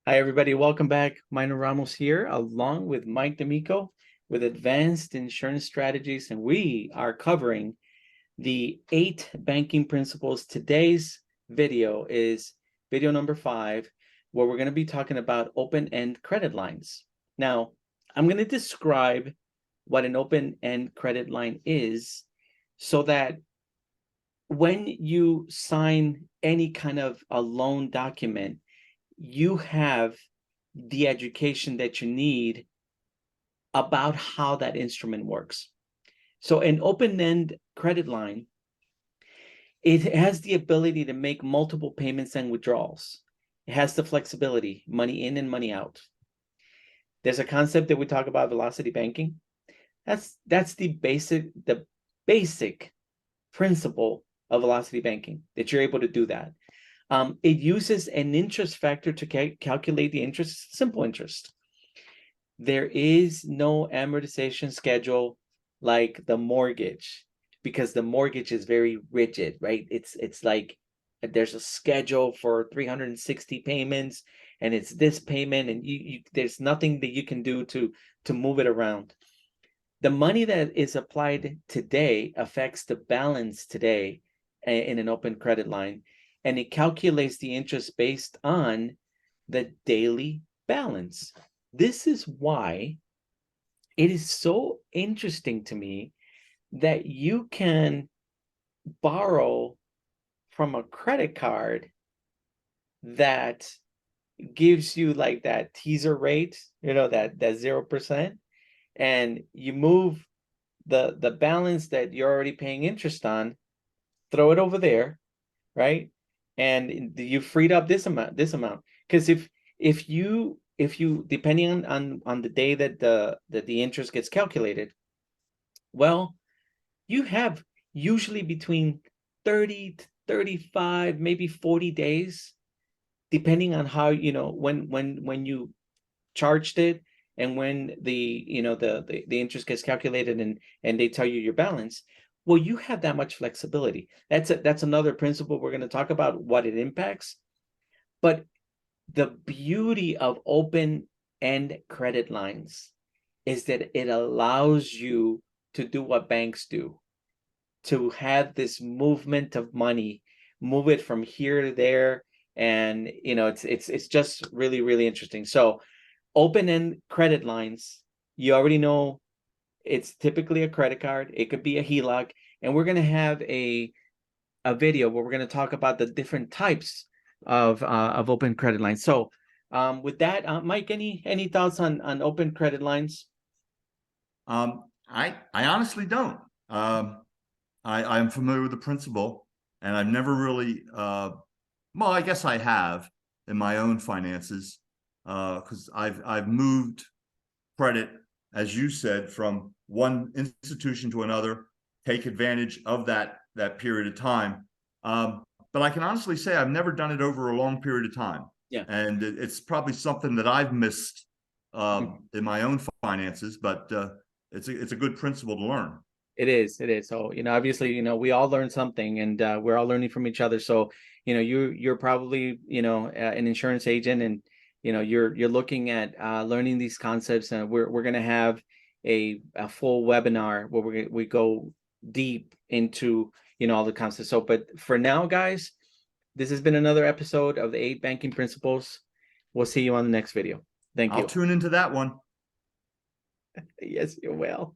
Hi, everybody. Welcome back. Mynor Ramos here, along with Mike Domico with Advanced Insurance Strategies, and we are covering the 8 banking principles. Today's video is video number 5, where we're going to be talking about open-end credit lines. Now, I'm going to describe what an open-end credit line is so that when you sign any kind of a loan document, you have the education that you need about how that instrument works. So an open-end credit line, it has the ability to make multiple payments and withdrawals. It has the flexibility, money in and money out. There's a concept that we talk about, velocity banking. That's the basic principle of velocity banking, that you're able to do that. It uses an interest factor to calculate the interest, simple interest. There is no amortization schedule like the mortgage, because the mortgage is very rigid, right? It's like there's a schedule for 360 payments, and it's this payment, and there's nothing that you can do to move it around. The money that is applied today affects the balance today in an open credit line, and it calculates the interest based on the daily balance. This is why it is so interesting to me that you can borrow from a credit card that gives you like that teaser rate, that 0%, and you move the balance that you're already paying interest on, throw it over there, right? And you freed up this amount. Because if you depending on the day that the interest gets calculated, well, you have usually between 30 to 35, maybe 40 days, depending on how, when you charged it, and when the interest gets calculated, and they tell you your balance. Well, you have that much flexibility. That's another principle we're going to talk about, what it impacts. But the beauty of open end credit lines is that it allows you to do what banks do, to have this movement of money, move it from here to there. And it's just really, really interesting. So open-end credit lines, you already know, it's typically a credit card. It could be a HELOC, and we're going to have a video where we're going to talk about the different types of open credit lines. So with that, Mike, any thoughts on open credit lines? I honestly don't. I'm familiar with the principle, and I've never really, well, I guess I have in my own finances, because I've moved credit, as you said, from one institution to another, take advantage of that period of time. But I can honestly say I've never done it over a long period of time, Yeah. and it's probably something that I've missed Mhm. in my own finances. But it's a good principle to learn. It is. It is. So, obviously, we all learn something, and we're all learning from each other. So, you're probably, an insurance agent, and, you're looking at learning these concepts, and we're going to have a full webinar where we go deep into, all the concepts. So, but for now, guys, this has been another episode of the 8 Banking Principles. We'll see you on the next video. Thank I'll you. tune into that one. Yes, you will.